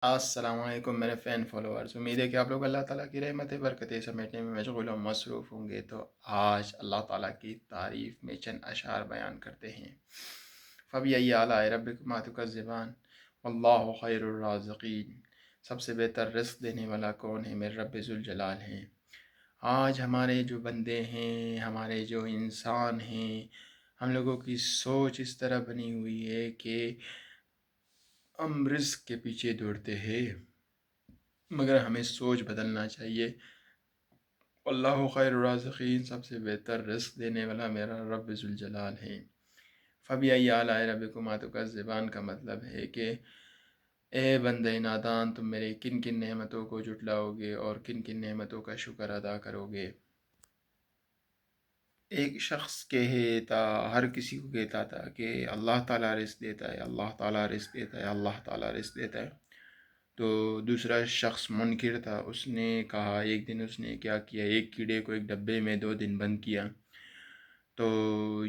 السلام علیکم میرے فین فالوورز، امید ہے کہ آپ لوگ اللہ تعالیٰ کی رحمت برکتیں سمیٹنے میں مشغول و مصروف ہوں گے۔ تو آج اللہ تعالیٰ کی تعریف میں چند اشعار بیان کرتے ہیں۔ فَبِأَيِّ آلَاءِ رَبِّكُمَا تُكَذِّبَانِ وَاللَّهُ خَيْرُ الرَّازِقِينَ۔ سب سے بہتر رزق دینے والا کون ہے؟ میرے رب ذوالجلال ہیں۔ آج ہمارے جو بندے ہیں، ہمارے جو انسان ہیں، ہم لوگوں کی سوچ اس طرح بنی ہوئی ہے کہ ہم رزق کے پیچھے دوڑتے ہیں، مگر ہمیں سوچ بدلنا چاہیے۔ اللہ خیر الرازقین، سب سے بہتر رزق دینے والا میرا رب ذوالجلال ہے۔ فَبِأَيِّ آلَاءِ رَبِّكُمَا تُكَذِّبَانِ کا مطلب ہے کہ اے بندے نادان، تم میرے کن کن نعمتوں کو جھٹلاؤ گے اور کن کن نعمتوں کا شکر ادا کرو گے۔ ایک شخص کہتا، ہر کسی کو کہتا تھا کہ اللہ تعالیٰ رزق دیتا ہے، اللہ تعالیٰ رزق دیتا ہے، اللہ تعالیٰ رزق دیتا ہے۔ تو دوسرا شخص منکر تھا، اس نے کہا، ایک دن اس نے کیا کیا، ایک کیڑے کو ایک ڈبے میں 2 دن بند کیا۔ تو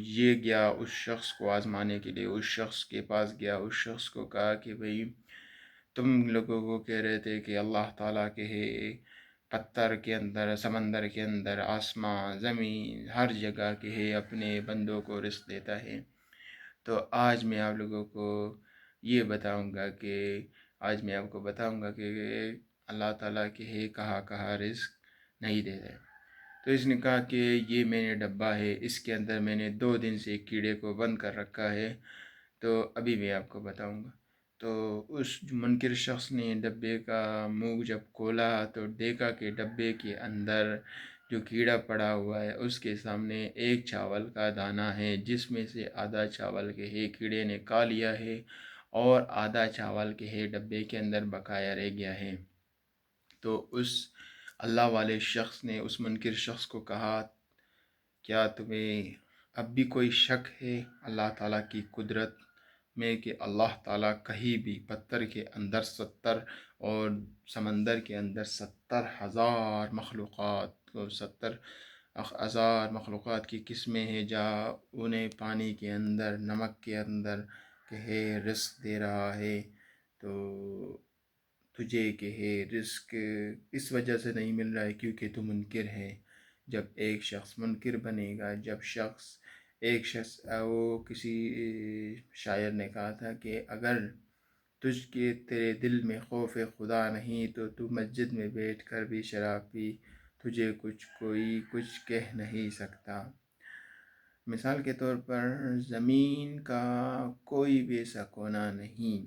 یہ گیا اس شخص کو آزمانے کے لیے، اس شخص کے پاس گیا، اس شخص کو کہا کہ بھئی تم لوگوں کو کہہ رہے تھے کہ اللہ تعالیٰ کے ہے، پتھر کے اندر، سمندر کے اندر، آسمان، زمین، ہر جگہ کے ہے، اپنے بندوں کو رزق دیتا ہے۔ تو آج میں آپ لوگوں کو یہ بتاؤں گا کہ اللہ تعالیٰ کے ہے کہاں کہاں رزق نہیں دے رہے۔ تو اس نے کہا کہ یہ میں نے ڈبہ ہے، اس کے اندر میں نے 2 دن سے ایک کیڑے کو بند کر رکھا ہے، تو ابھی میں آپ کو بتاؤں گا۔ تو اس منکر شخص نے ڈبے کا منہ جب کھولا تو دیکھا کہ ڈبے کے اندر جو کیڑا پڑا ہوا ہے اس کے سامنے ایک چاول کا دانہ ہے، جس میں سے آدھا چاول کے ہے کیڑے نے کھا لیا ہے اور آدھا چاول کے ہے ڈبے کے اندر بقایا رہ گیا ہے۔ تو اس اللہ والے شخص نے اس منکر شخص کو کہا، کیا تمہیں اب بھی کوئی شک ہے اللہ تعالیٰ کی قدرت میں کہ اللہ تعالیٰ کہیں بھی پتھر کے اندر 70 اور سمندر کے اندر 70,000 مخلوقات اور 70,000 مخلوقات کی قسمیں ہیں، جہاں انہیں پانی کے اندر، نمک کے اندر کہ ہے رزق دے رہا ہے، تو تجھے کہ ہے رزق اس وجہ سے نہیں مل رہا ہے کیونکہ تو منکر ہے۔ جب ایک شخص منکر بنے گا، ایک شخص وہ کسی شاعر نے کہا تھا کہ اگر تجھ کے تیرے دل میں خوف خدا نہیں تو مسجد میں بیٹھ کر بھی شراب پی، تجھے کوئی کچھ کہہ نہیں سکتا۔ مثال کے طور پر زمین کا کوئی بھی ایسا کونا نہیں۔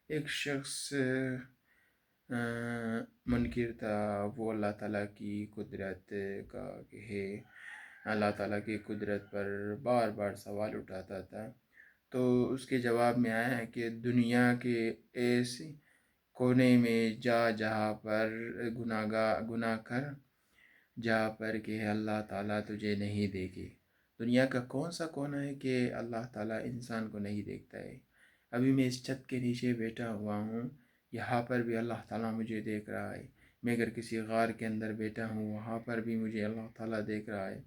ایک شخص منکر تھا، وہ اللہ تعالیٰ کی قدرت کا کہ ہے، اللہ تعالیٰ کی قدرت پر بار بار سوال اٹھاتا تھا۔ تو اس کے جواب میں آیا ہے کہ دنیا کے ایسے کونے میں جہاں پر گناہ کر، جہاں پر کہ اللہ تعالیٰ تجھے نہیں دیکھے۔ دنیا کا کون سا کونا ہے کہ اللہ تعالیٰ انسان کو نہیں دیکھتا ہے؟ ابھی میں اس چھت کے نیچے بیٹھا ہوا ہوں، یہاں پر بھی اللہ تعالیٰ مجھے دیکھ رہا ہے۔ میں اگر کسی غار کے اندر بیٹھا ہوں، وہاں پر بھی مجھے اللہ تعالیٰ دیکھ رہا ہے۔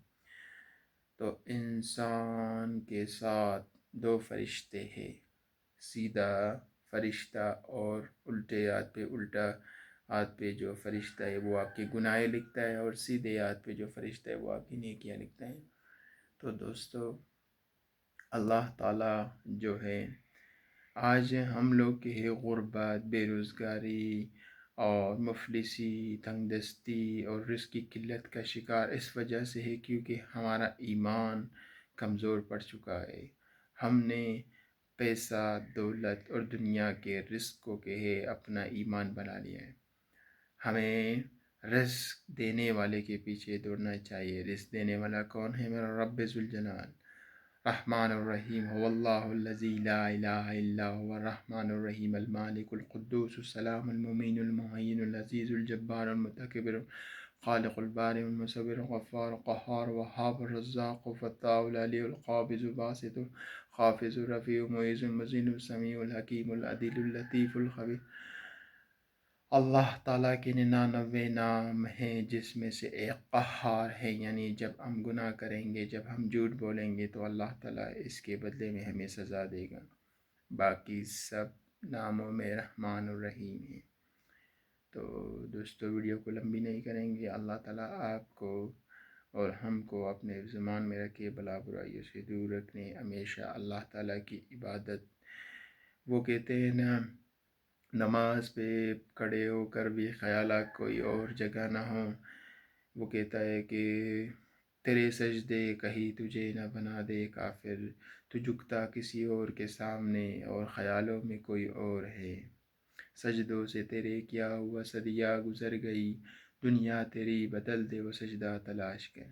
تو انسان کے ساتھ 2 فرشتے ہیں، سیدھا فرشتہ اور الٹے ہاتھ پہ جو فرشتہ ہے وہ آپ کی گناہیں لکھتا ہے، اور سیدھے ہاتھ پہ جو فرشتہ ہے وہ آپ کی نیکیاں لکھتا ہے۔ تو دوستو، اللہ تعالیٰ جو ہے، آج ہم لوگ کے ہے غربت، بے روزگاری اور مفلسی، تنگ دستی اور رزق کی قلت کا شکار اس وجہ سے ہے کیونکہ ہمارا ایمان کمزور پڑ چکا ہے۔ ہم نے پیسہ، دولت اور دنیا کے رزق کو کہ ہے اپنا ایمان بنا لیا ہے۔ ہمیں رزق دینے والے کے پیچھے دوڑنا چاہیے۔ رزق دینے والا کون ہے؟ میرا رب ذوالجلال رحمن الرحیم، هو اللہ الذی لا الہ الا هو الرحمن الرحیم، المالک القدوس السلام المؤمن المهیمن العزیز الجبار المتکبر خالق البارئ المصور الغفار القهار الوهاب الرزاق الفتاح العلی القابض الباسط الخافض الرفیع المعز المذل السمیع الحکیم العدل اللطیف الخبیر۔ اللہ تعالیٰ کے 99 نام ہیں، جس میں سے ایک قہار ہے، یعنی جب ہم گناہ کریں گے، جب ہم جھوٹ بولیں گے تو اللہ تعالیٰ اس کے بدلے میں ہمیں سزا دے گا۔ باقی سب ناموں میں رحمان الرحیم ہے۔ تو دوستو ویڈیو کو لمبی نہیں کریں گے۔ اللہ تعالیٰ آپ کو اور ہم کو اپنے زمان میں رکھے، بلا برائیوں سے دور رکھنے، ہمیشہ اللہ تعالیٰ کی عبادت۔ وہ کہتے ہیں نا، نماز پہ کھڑے ہو کر بھی خیالات کوئی اور جگہ نہ ہو۔ وہ کہتا ہے کہ تیرے سجدے کہیں تجھے نہ بنا دے کافر، تو جھکتا کسی اور کے سامنے اور خیالوں میں کوئی اور ہے۔ سجدوں سے تیرے کیا ہوا صدیہ گزر گئی، دنیا تیری بدل دے وہ سجدہ تلاش کر۔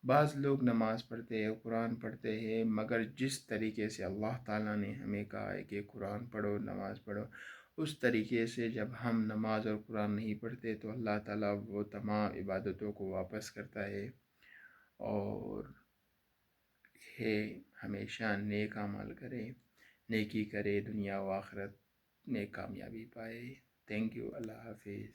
بعض لوگ نماز پڑھتے ہیں، قرآن پڑھتے ہیں، مگر جس طریقے سے اللہ تعالیٰ نے ہمیں کہا ہے کہ قرآن پڑھو، نماز پڑھو، اس طریقے سے جب ہم نماز اور قرآن نہیں پڑھتے تو اللہ تعالیٰ وہ تمام عبادتوں کو واپس کرتا ہے، اور ہمیشہ نیک عمل کرے، نیکی کرے، دنیا و آخرت میں کامیابی پائے۔ تھینک یو، اللہ حافظ۔